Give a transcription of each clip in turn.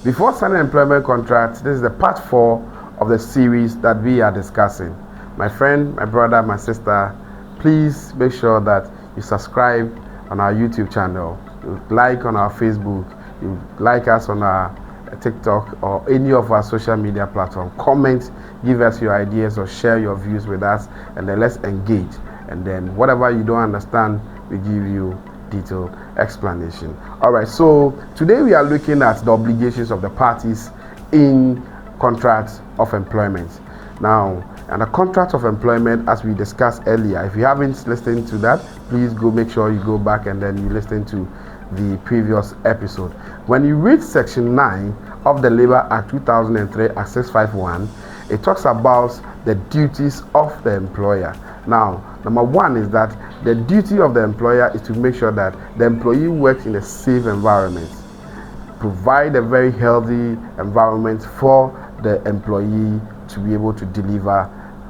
Before signing employment contracts, this is the part 4 of the series that we are discussing. My friend, my brother, my sister, please make sure that you subscribe on our YouTube channel, you like on our Facebook, you like us on our TikTok or any of our social media platforms. Comment, give us your ideas or share your views with us, and then let's engage. And then whatever you don't understand, we give you detailed explanation. All right, so today we are looking at the obligations of the parties in contracts of employment. Now, and the contract of employment, as we discussed earlier, if you haven't listened to that, please make sure you go back and then you listen to the previous episode. When you read section 9 of the Labor Act 2003 Act 651, it talks about the duties of the employer. Now, number 1 is that the duty of the employer is to make sure that the employee works in a safe environment, provide a very healthy environment for the employee to be able to deliver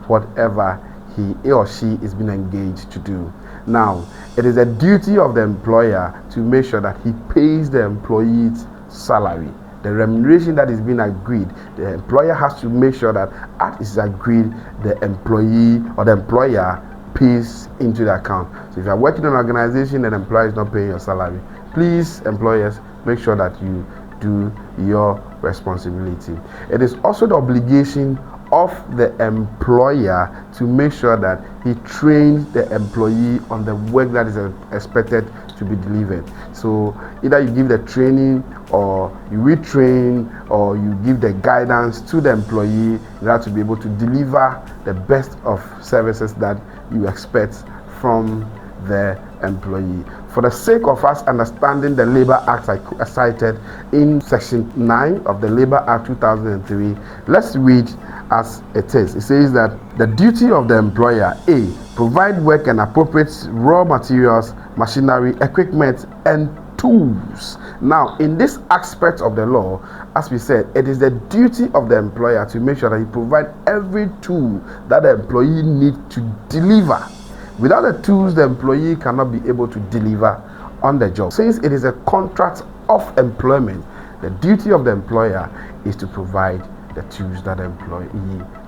whatever he or she is being engaged to do. Now, it is a duty of the employer to make sure that he pays the employee's salary. The remuneration that is being agreed, the employer has to make sure that as is agreed, the employee or the employer pays into the account. So if you are working in an organization and the employer is not paying your salary, please, employers, make sure that you do your responsibility. It is also the obligation of the employer to make sure that he trains the employee on the work that is expected to be delivered. So either you give the training or you retrain or you give the guidance to the employee in order to be able to deliver the best of services that you expect from the employee. For the sake of us understanding the Labor Act I cited in section 9 of the Labor Act 2003, let's read as it is. It says that the duty of the employer: A, provide work and appropriate raw materials, machinery, equipment, and tools. Now, in this aspect of the law, as we said, it is the duty of the employer to make sure that he provides every tool that the employee needs to deliver. Without the tools, the employee cannot be able to deliver on the job. Since it is a contract of employment, the duty of the employer is to provide the tools that the employee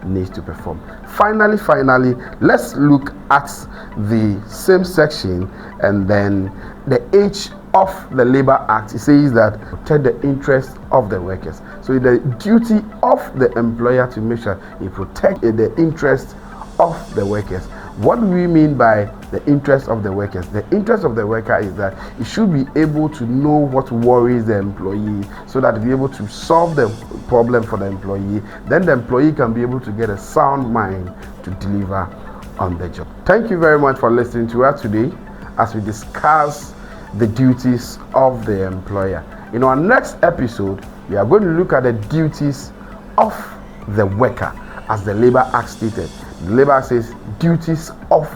needs to perform. Finally, let's look at the same section and then the H of the Labor Act. It says that protect the interest of the workers. So the duty of the employer to make sure he protects the interest of the workers. What do we mean by the interest of the workers? The interest of the worker is that he should be able to know what worries the employee so that he'll be able to solve the problem for the employee. Then the employee can be able to get a sound mind to deliver on the job. Thank you very much for listening to us today as we discuss the duties of the employer. In our next episode, we are going to look at the duties of the worker as the Labor Act stated. The Labor Act says duties of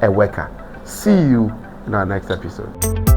a worker. See you in our next episode.